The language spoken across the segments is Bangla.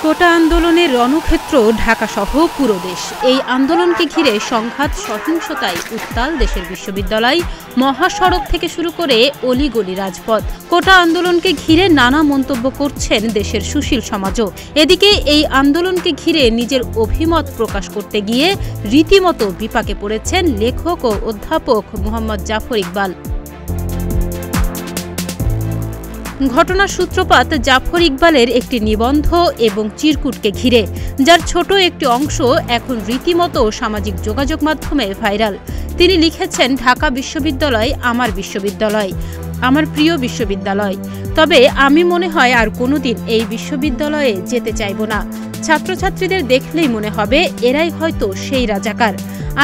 কোটা আন্দোলনের রণক্ষেত্র ঢাকাসহ পুরো দেশ। এই আন্দোলনকে ঘিরে সংঘাত, সহিংসতায় উত্তাল দেশের বিশ্ববিদ্যালয়, মহাসড়ক থেকে শুরু করে অলিগলি রাজপথ। কোটা আন্দোলনকে ঘিরে নানা মন্তব্য করছেন দেশের সুশীল সমাজও। এদিকে এই আন্দোলনকে ঘিরে নিজের অভিমত প্রকাশ করতে গিয়ে রীতিমতো বিপাকে পড়েছেন লেখক ও অধ্যাপক মোহাম্মদ জাফর ইকবাল। ঘটনার সূত্রপাত জাফর ইকবালের একটি নিবন্ধ এবং চিরকুটকে ঘিরে, যার ছোট একটি অংশ এখন রীতিমতো সামাজিক যোগাযোগ মাধ্যমে ভাইরাল। তিনি লিখেছেন, ঢাকা বিশ্ববিদ্যালয় আমার বিশ্ববিদ্যালয়, আমার প্রিয় বিশ্ববিদ্যালয়। তবে আমি মনে হয় আর কোনোদিন এই বিশ্ববিদ্যালয়ে যেতে চাইব না। ছাত্রছাত্রীদের দেখলেই মনে হবে এরাই হয়তো সেই রাজাকার।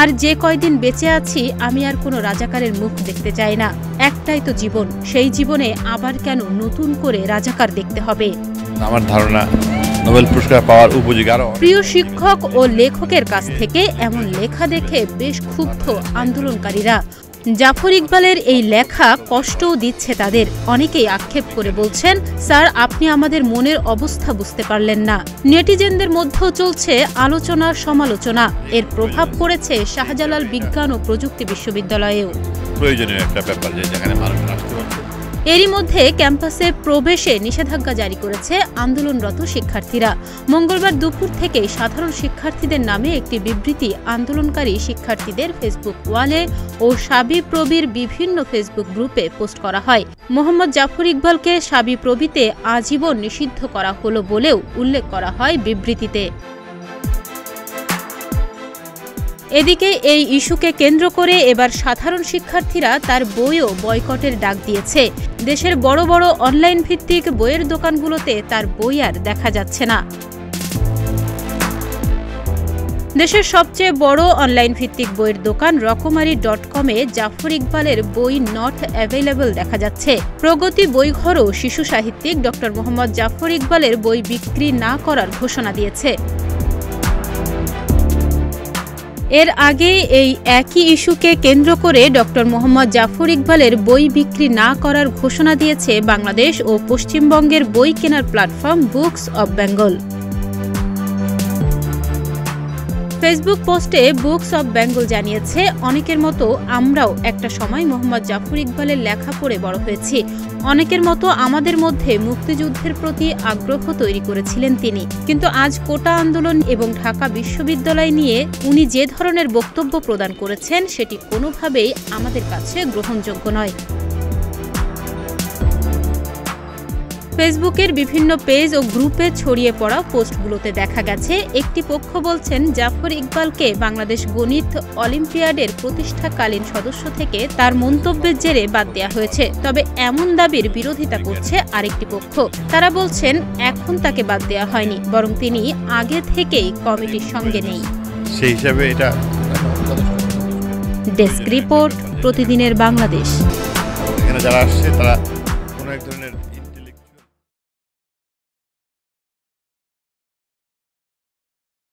আর যে কয়দিন বেঁচে আছি আমি আর কোনো রাজাকারের মুখ দেখতে চাই না। একটাই তো জীবন, সেই জীবনে আবার কেন নতুন করে রাজাকার দেখতে হবে? আমার ধারণা নোবেল পুরস্কার পাওয়ার উপযোগী আরো। প্রিয় শিক্ষক ও লেখকের কাছ থেকে এমন লেখা দেখে বেশ ক্ষুব্ধ আন্দোলনকারীরা। জাফর ইকবালের এই লেখা কষ্টও দিচ্ছে তাদের। অনেকেই আক্ষেপ করে বলছেন, স্যার আপনি আমাদের মনের অবস্থা বুঝতে পারলেন না। নেটিজেনদের মধ্যেও চলছে আলোচনা সমালোচনা। এর প্রভাব পড়েছে শাহজালাল বিজ্ঞান ও প্রযুক্তি বিশ্ববিদ্যালয়েও। প্রয়োজনীয় একটা ব্যাপার যেখানে মানুষজন আসতে পারছে। এরই মধ্যে ক্যাম্পাসে প্রবেশে নিষেধাজ্ঞা জারি করেছে আন্দোলনরত শিক্ষার্থীরা। মঙ্গলবার দুপুর থেকে সাধারণ শিক্ষার্থীদের নামে একটি বিবৃতি আন্দোলনকারী শিক্ষার্থীদের ফেসবুক ওয়ালে ও শাবিপ্রবির বিভিন্ন ফেসবুক গ্রুপে পোস্ট করা হয়। মোহাম্মদ জাফর ইকবালকে শাবিপ্রবিতে আজীবন নিষিদ্ধ করা হলো বলেও উল্লেখ করা হয় বিবৃতিতে। এদিকে এই ইস্যুকে কেন্দ্র করে এবার সাধারণ শিক্ষার্থীরা তার বইও বয়কটের ডাক দিয়েছে। দেশের বড় বড় অনলাইন ভিত্তিক বইয়ের দোকানগুলোতে তার বই আর দেখা যাচ্ছে না। দেশের সবচেয়ে বড় অনলাইন ভিত্তিক বইয়ের দোকান রকমারি.com-এ জাফর ইকবালের বই নট অ্যাভেলেবল দেখা যাচ্ছে। প্রগতি বইঘরও শিশু সাহিত্যিক ড. মোহাম্মদ জাফর ইকবালের বই বিক্রি না করার ঘোষণা দিয়েছে। এর আগে এই একই ইস্যুকে কেন্দ্র করে ড. মোহাম্মদ জাফর ইকবালের বই বিক্রি না করার ঘোষণা দিয়েছে বাংলাদেশ ও পশ্চিমবঙ্গের বই কেনার platform books of Bengal. Facebook পোস্টে বুকস অব বেঙ্গল জানিয়েছে, অনেকের মতো আমরাও একটা সময় মোহাম্মদ জাফর ইকবালের লেখা পড়ে বড় হয়েছি। অনেকের মতো আমাদের মধ্যে মুক্তিযুদ্ধের প্রতি আগ্রহ তৈরি করেছিলেন তিনি। কিন্তু আজ কোটা আন্দোলন এবং ঢাকা বিশ্ববিদ্যালয় নিয়ে উনি যে ধরনের বক্তব্য প্রদান করেছেন সেটি কোনোভাবেই আমাদের কাছে গ্রহণযোগ্য নয়। ফেসবুকের বিভিন্ন পেজ ও গ্রুপে ছড়িয়ে পড়া পোস্টগুলোতে দেখা গেছে, একটি পক্ষ বলছেন জাফর ইকবালকে বাংলাদেশ গণিত অলিম্পিয়াডের প্রতিষ্ঠাকালীন সদস্য থেকে তার মন্তব্যের জেরে বাদ দেওয়া হয়েছে। তবে এমন দাবির বিরোধিতা করছে আরেকটি পক্ষ। তারা বলছেন এখন তাকে বাদ দেওয়া হয়নি, বরং তিনি আগে থেকেই কমিটির সঙ্গে নেই। সেই হিসাবে এটা ডেস্ক রিপোর্ট, প্রতিদিনের বাংলাদেশ। এখানে যারা আসছে তারা কোনো এক ধরনের